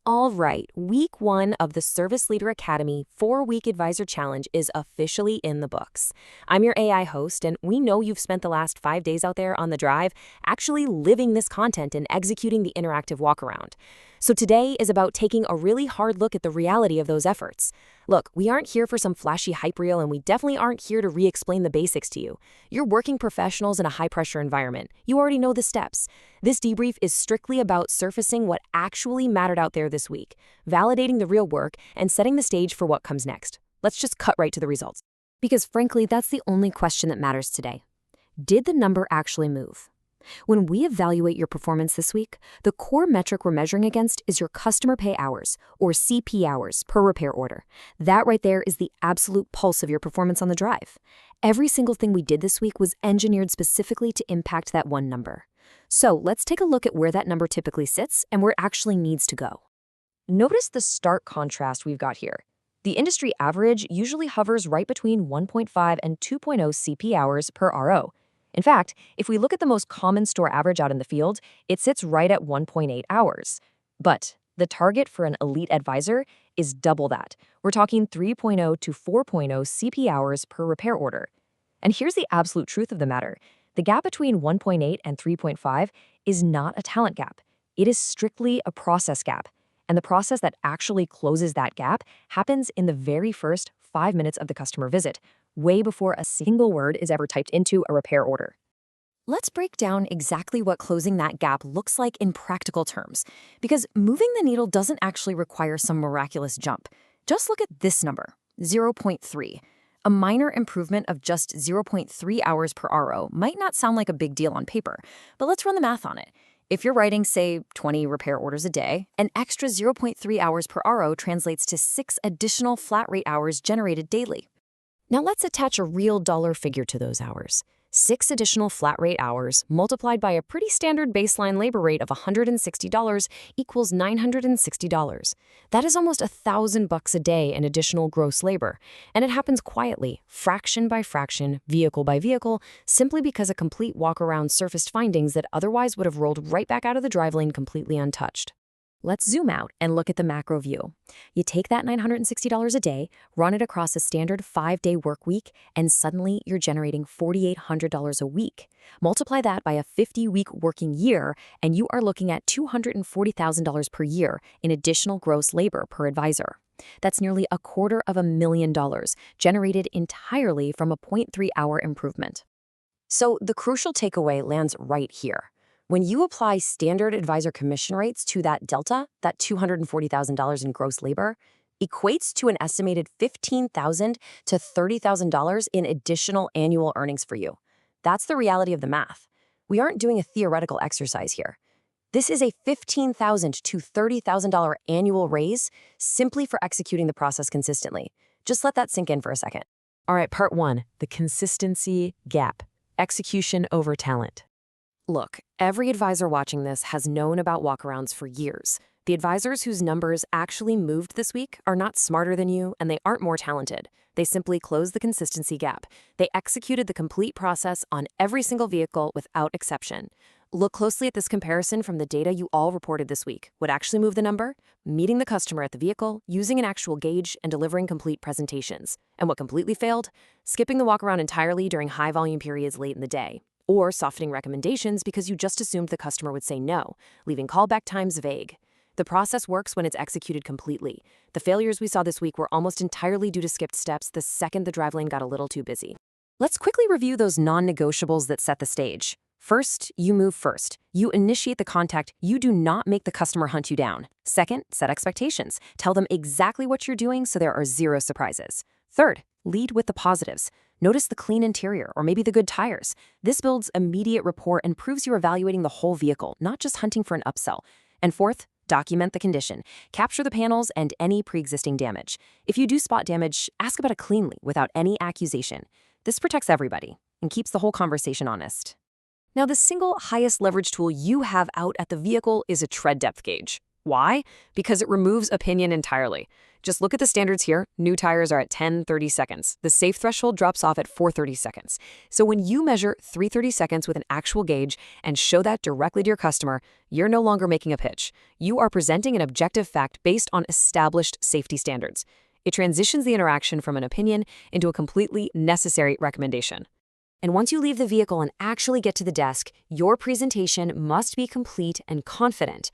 All right, week 1 of the Service Leader Academy 4-week advisor challenge is officially in the books. I'm your AI host, and we know you've spent the last 5 days out there on the drive actually living this content and executing the interactive walkaround. So today is about taking a really hard look at the reality of those efforts. Look, we aren't here for some flashy hype reel, and we definitely aren't here to re-explain the basics to you. You're working professionals in a high-pressure environment. You already know the steps. This debrief is strictly about surfacing what actually mattered out there this week, validating the real work, and setting the stage for what comes next. Let's just cut right to the results. Because frankly, that's the only question that matters today. Did the number actually move? When we evaluate your performance this week, the core metric we're measuring against is your customer pay hours, or CP hours, per repair order. That right there is the absolute pulse of your performance on the drive. Every single thing we did this week was engineered specifically to impact that one number. So let's take a look at where that number typically sits and where it actually needs to go. Notice the stark contrast we've got here. The industry average usually hovers right between 1.5 and 2.0 CP hours per RO. In fact, if we look at the most common store average out in the field, it sits right at 1.8 hours. But the target for an elite advisor is double that. We're talking 3.0 to 4.0 CP hours per repair order. And here's the absolute truth of the matter. The gap between 1.8 and 3.5 is not a talent gap. It is strictly a process gap. And the process that actually closes that gap happens in the very first 5 minutes of the customer visit, way before a single word is ever typed into a repair order. Let's break down exactly what closing that gap looks like in practical terms, because moving the needle doesn't actually require some miraculous jump. Just look at this number, 0.3. A minor improvement of just 0.3 hours per RO might not sound like a big deal on paper, but let's run the math on it. If you're writing, say, 20 repair orders a day, an extra 0.3 hours per RO translates to 6 additional flat rate hours generated daily. Now let's attach a real dollar figure to those hours. 6 additional flat rate hours multiplied by a pretty standard baseline labor rate of $160 equals $960. That is almost $1,000 a day in additional gross labor. And it happens quietly, fraction by fraction, vehicle by vehicle, simply because a complete walk-around surfaced findings that otherwise would have rolled right back out of the drive lane completely untouched. Let's zoom out and look at the macro view. You take that $960 a day, run it across a standard 5-day work week, and suddenly you're generating $4,800 a week. Multiply that by a 50-week working year, and you are looking at $240,000 per year in additional gross labor per advisor. That's nearly $250,000 generated entirely from a 0.3-hour improvement. So the crucial takeaway lands right here. When you apply standard advisor commission rates to that delta, that $240,000 in gross labor, equates to an estimated $15,000 to $30,000 in additional annual earnings for you. That's the reality of the math. We aren't doing a theoretical exercise here. This is a $15,000 to $30,000 annual raise simply for executing the process consistently. Just let that sink in for a second. All right, part 1, the consistency gap, execution over talent. Look, every advisor watching this has known about walkarounds for years. The advisors whose numbers actually moved this week are not smarter than you, and they aren't more talented. They simply closed the consistency gap. They executed the complete process on every single vehicle without exception. Look closely at this comparison from the data you all reported this week. What actually moved the number? Meeting the customer at the vehicle, using an actual gauge, and delivering complete presentations. And what completely failed? Skipping the walkaround entirely during high-volume periods late in the day. Or softening recommendations because you just assumed the customer would say no, leaving callback times vague. The process works when it's executed completely. The failures we saw this week were almost entirely due to skipped steps the second the drive lane got a little too busy. Let's quickly review those non-negotiables that set the stage. First, you move first. You initiate the contact. You do not make the customer hunt you down. Second, set expectations. Tell them exactly what you're doing so there are 0 surprises. Third, lead with the positives. Notice the clean interior or maybe the good tires. This builds immediate rapport and proves you're evaluating the whole vehicle, not just hunting for an upsell. And fourth, document the condition. Capture the panels and any pre-existing damage. If you do spot damage, ask about it cleanly without any accusation. This protects everybody and keeps the whole conversation honest. Now, the single highest leverage tool you have out at the vehicle is a tread depth gauge. Why? Because it removes opinion entirely. Just look at the standards here. New tires are at 10-30 seconds. The safe threshold drops off at 430 seconds. So when you measure 330 seconds with an actual gauge and show that directly to your customer, you're no longer making a pitch. You are presenting an objective fact based on established safety standards. It transitions the interaction from an opinion into a completely necessary recommendation. And once you leave the vehicle and actually get to the desk, your presentation must be complete and confident.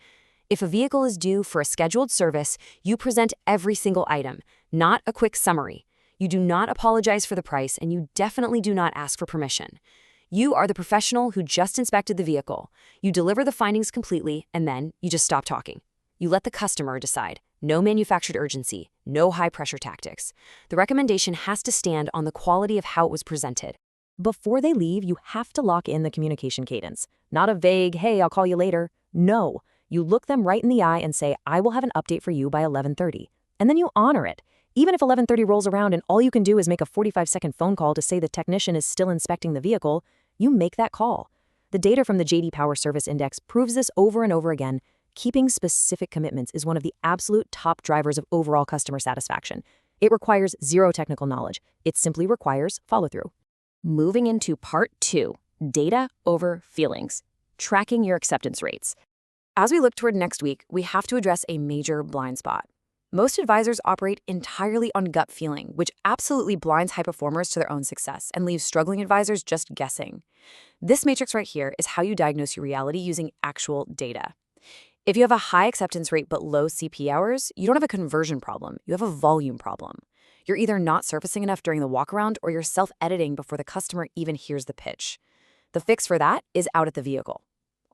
If a vehicle is due for a scheduled service, you present every single item, not a quick summary. You do not apologize for the price, and you definitely do not ask for permission. You are the professional who just inspected the vehicle. You deliver the findings completely, and then you just stop talking. You let the customer decide. No manufactured urgency, no high-pressure tactics. The recommendation has to stand on the quality of how it was presented. Before they leave, you have to lock in the communication cadence. Not a vague, hey, I'll call you later. No. You look them right in the eye and say, I will have an update for you by 11:30. And then you honor it. Even if 11:30 rolls around and all you can do is make a 45-second phone call to say the technician is still inspecting the vehicle, you make that call. The data from the J.D. Power Service Index proves this over and over again. Keeping specific commitments is one of the absolute top drivers of overall customer satisfaction. It requires zero technical knowledge. It simply requires follow-through. Moving into part 2, data over feelings, tracking your acceptance rates. As we look toward next week, we have to address a major blind spot. Most advisors operate entirely on gut feeling, which absolutely blinds high performers to their own success and leaves struggling advisors just guessing. This matrix right here is how you diagnose your reality using actual data. If you have a high acceptance rate but low CP hours, you don't have a conversion problem, you have a volume problem. You're either not surfacing enough during the walkaround or you're self-editing before the customer even hears the pitch. The fix for that is out at the vehicle.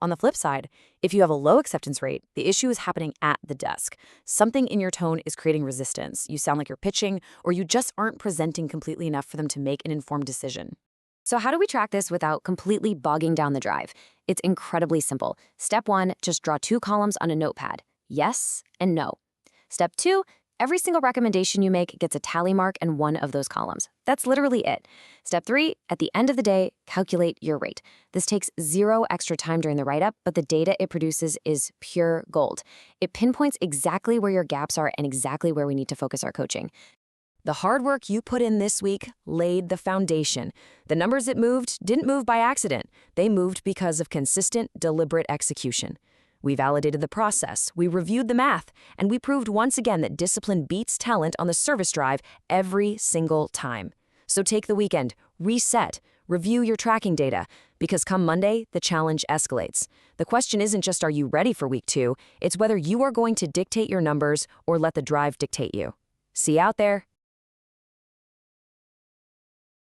On the flip side, if you have a low acceptance rate, the issue is happening at the desk. Something in your tone is creating resistance. You sound like you're pitching, or you just aren't presenting completely enough for them to make an informed decision. So how do we track this without completely bogging down the drive? It's incredibly simple. Step 1, just draw 2 columns on a notepad. Yes and no. Step 2, every single recommendation you make gets a tally mark in one of those columns. That's literally it. Step 3, at the end of the day, calculate your rate. This takes 0 extra time during the write-up, but the data it produces is pure gold. It pinpoints exactly where your gaps are and exactly where we need to focus our coaching. The hard work you put in this week laid the foundation. The numbers it moved didn't move by accident. They moved because of consistent, deliberate execution. We validated the process, we reviewed the math, and we proved once again that discipline beats talent on the service drive every single time. So take the weekend, reset, review your tracking data, because come Monday, the challenge escalates. The question isn't just are you ready for week 2, it's whether you are going to dictate your numbers or let the drive dictate you. See you out there.